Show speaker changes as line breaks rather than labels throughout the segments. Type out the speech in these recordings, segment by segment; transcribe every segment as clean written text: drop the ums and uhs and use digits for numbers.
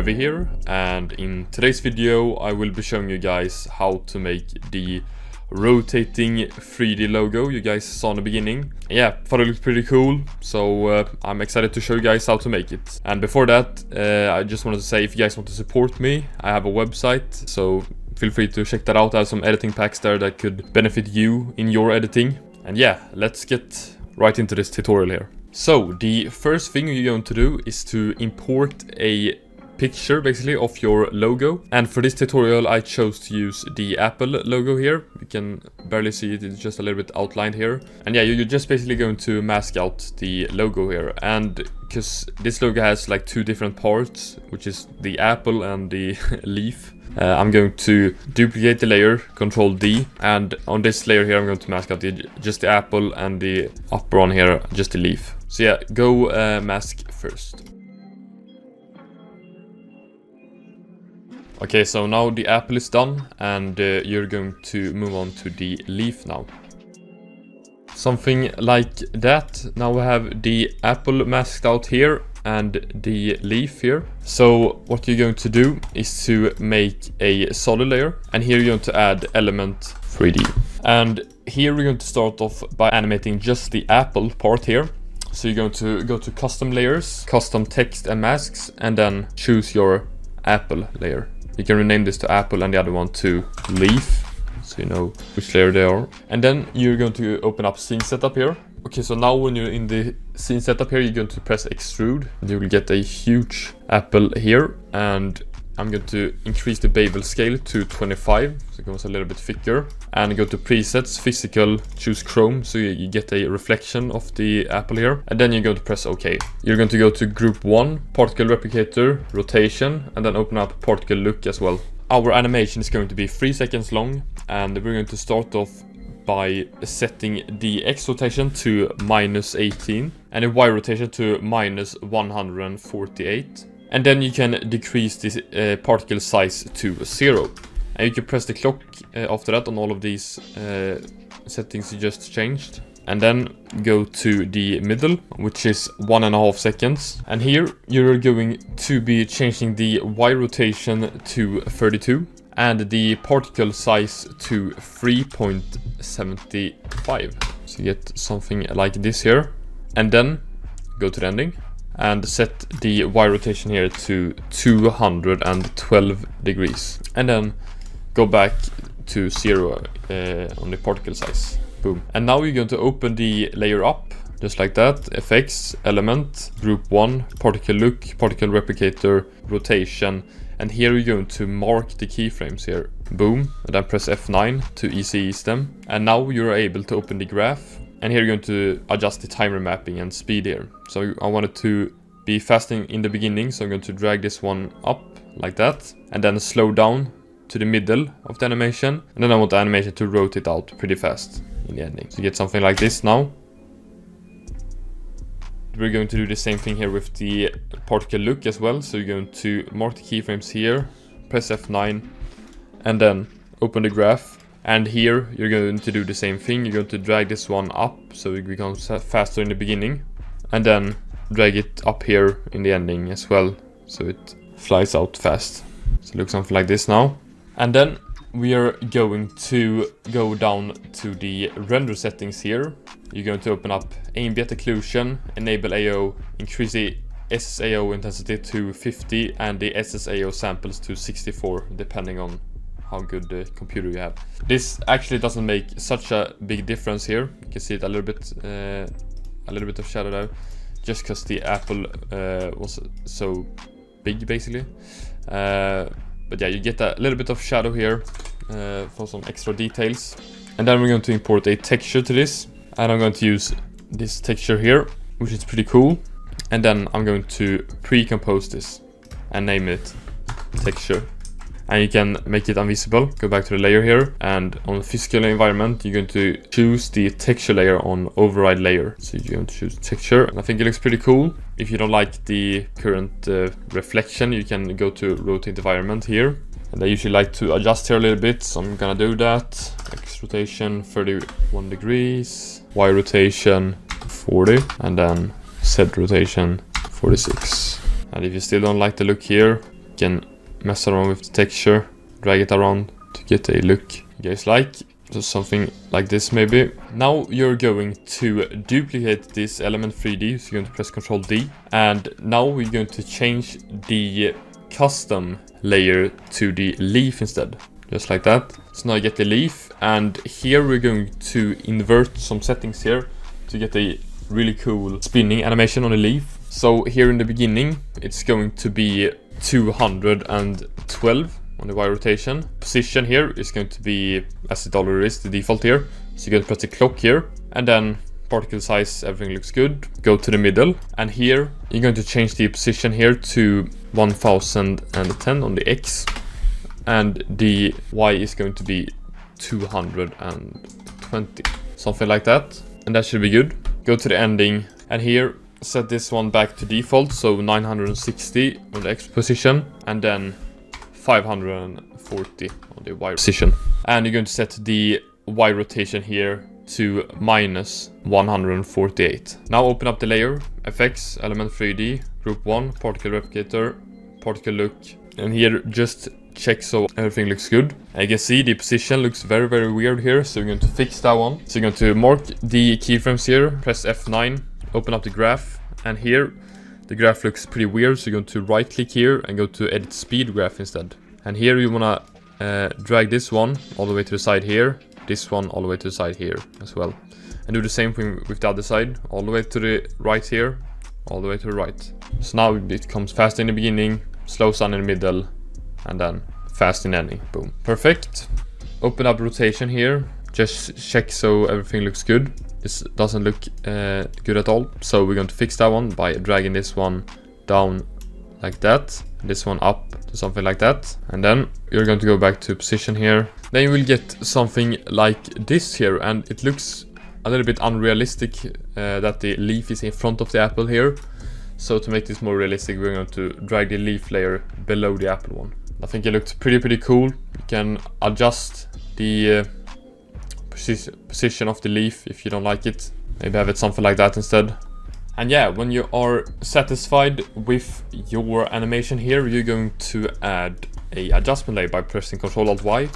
Revy here, and in today's video I will be showing you guys how to make the rotating 3D logo you guys saw in the beginning. Yeah, thought it looked pretty cool, so I'm excited to show you guys how to make it. And before that, I just wanted to say, if you guys want to support me, I have a website, so feel free to check that out. I have some editing packs there that could benefit you in your editing. And yeah, let's get right into this tutorial here. So the first thing you're going to do is to import a picture basically of your logo, and for this tutorial I chose to use the Apple logo here. You can barely see it, it's just a little bit outlined here. And yeah, you're just basically going to mask out the logo here, and because this logo has like two different parts, which is the apple and the leaf, I'm going to duplicate the layer, Control D, and on this layer here I'm going to mask out just the apple, and the upper one here just the leaf. So yeah, go mask first. Okay, so now the apple is done, and you're going to move on to the leaf now. Something like that. Now we have the apple masked out here and the leaf here. So what you're going to do is to make a solid layer, and here you're going to add element 3D. And here we're going to start off by animating just the apple part here. So you're going to go to custom layers, custom text and masks, and then choose your apple layer. You can rename this to apple and the other one to leaf, so you know which layer they are. And then you're going to open up scene setup here. Okay, so now when you're in the scene setup here, you're going to press extrude. You will get a huge apple here, and I'm going to increase the bevel scale to 25, so it goes a little bit thicker. And go to presets, physical, choose chrome, so you get a reflection of the apple here. And then you're going to press OK. You're going to go to group 1, particle replicator, rotation, and then open up particle look as well. Our animation is going to be 3 seconds long, and we're going to start off by setting the X rotation to -18 and the Y rotation to -148. And then you can decrease this particle size to 0. And you can press the clock after that on all of these settings you just changed. And then go to the middle, which is 1.5 seconds. And here you're going to be changing the Y rotation to 32 and the particle size to 3.75. So you get something like this here. And then go to the ending and set the Y rotation here to 212 degrees. And then go back to 0 on the particle size. Boom. And now you're going to open the layer up, just like that. Effects, element, group 1, particle look, particle replicator, rotation. And here you're going to mark the keyframes here. Boom. And then press F9 to easy ease them. And now you're able to open the graph. And here you're going to adjust the timer mapping and speed here. So I want it to be fast in the beginning, so I'm going to drag this one up like that. And then slow down to the middle of the animation. And then I want the animation to rotate out pretty fast in the ending. So you get something like this now. We're going to do the same thing here with the particle look as well. So you're going to mark the keyframes here, press F9, and then open the graph. And here you're going to do the same thing. You're going to drag this one up so it becomes faster in the beginning, and then drag it up here in the ending as well so it flies out fast. So it looks something like this now. And then we are going to go down to the render settings here. You're going to open up ambient occlusion, enable AO, increase the SSAO intensity to 50 and the SSAO samples to 64, depending on how good the computer you have. This actually doesn't make such a big difference here. You can see it a little bit of shadow there, just because the apple was so big basically. But yeah, you get a little bit of shadow here for some extra details. And then we're going to import a texture to this, and I'm going to use this texture here, which is pretty cool. And then I'm going to pre-compose this and name it texture. And you can make it invisible. Go back to the layer here, and on physical environment you're going to choose the texture layer on override layer. So you're going to choose texture, and I think it looks pretty cool. If you don't like the current reflection, you can go to rotate environment here, and I usually like to adjust here a little bit, so I'm gonna do that. X rotation 31 degrees, Y rotation 40, and then Z rotation 46. And if you still don't like the look here, can mess around with the texture, drag it around to get a look you guys like. So something like this maybe. Now you're going to duplicate this element 3D, so you're going to press Ctrl D, and now we're going to change the custom layer to the leaf instead, just like that. So now you get the leaf, and here we're going to invert some settings here to get a really cool spinning animation on the leaf. So here in the beginning it's going to be 212 on the Y rotation. Position here is going to be as it already is, the default here. So you're going to press the clock here, and then particle size, everything looks good. Go to the middle, and here you're going to change the position here to 1010 on the X, and the Y is going to be 220, something like that, and that should be good. Go to the ending, and here set this one back to default, so 960 on the X position, and then 540 on the Y position. And you're going to set the Y rotation here to -148. Now open up the layer, FX, Element 3D, Group 1, Particle Replicator, Particle Look, and here just check so everything looks good. And you can see the position looks very weird here, so we're going to fix that one. So you're going to mark the keyframes here, press F9, open up the graph, and here the graph looks pretty weird, so you're going to right click here and go to edit speed graph instead. And here you wanna drag this one all the way to the side here, this one all the way to the side here as well. And do the same thing with the other side, all the way to the right here, all the way to the right. So now it comes fast in the beginning, slows down in the middle, and then fast in the ending. Boom. Perfect. Open up rotation here, just check so everything looks good. This doesn't look good at all, so we're going to fix that one by dragging this one down like that, this one up to something like that, and then you're going to go back to position here. Then you will get something like this here, and it looks a little bit unrealistic that the leaf is in front of the apple here. So to make this more realistic, we're going to drag the leaf layer below the apple one. I think it looked pretty cool. You can adjust the position of the leaf if you don't like it. Maybe have it something like that instead. And yeah, when you are satisfied with your animation here, you're going to add a adjustment layer by pressing Ctrl-Alt-Y.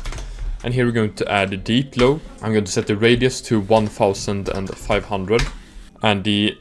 And here we're going to add a deep glow. I'm going to set the radius to 1500, and the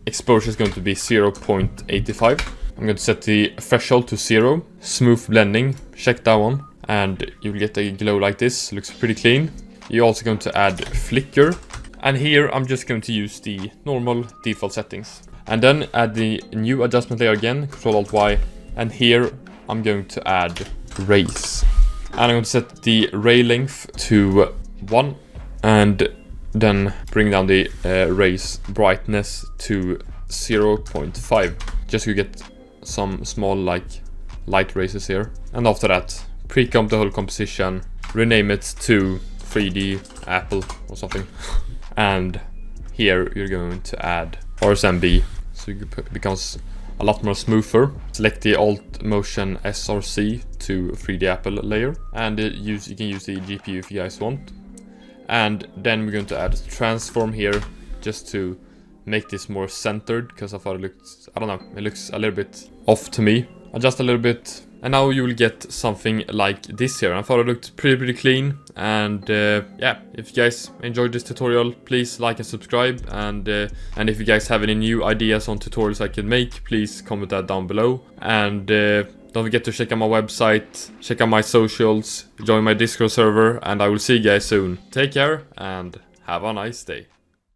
exposure is going to be 0.85. I'm going to set the threshold to 0. Smooth blending, check that one, and you will get a glow like this. Looks pretty clean. You're also going to add flicker, and here I'm just going to use the normal default settings. And then add the new adjustment layer again, Ctrl-Alt-Y, and here I'm going to add raise. And I'm going to set the ray length to 1, and then bring down the raise brightness to 0.5, just to get some small like light races here. And after that, pre-comp the whole composition, rename it to 3D apple or something. And here you're going to add RSMB, so it becomes a lot more smoother. Select the Alt Motion SRC to 3D apple layer, and you can use the GPU if you guys want. And then we're going to add transform here, just to make this more centered, because I thought it looked, I don't know, it looks a little bit off to me. Adjust a little bit, and now you will get something like this here. I thought it looked pretty clean. And yeah, if you guys enjoyed this tutorial, please like and subscribe. And if you guys have any new ideas on tutorials I can make, please comment that down below. And don't forget to check out my website, check out my socials, join my Discord server, and I will see you guys soon. Take care and have a nice day.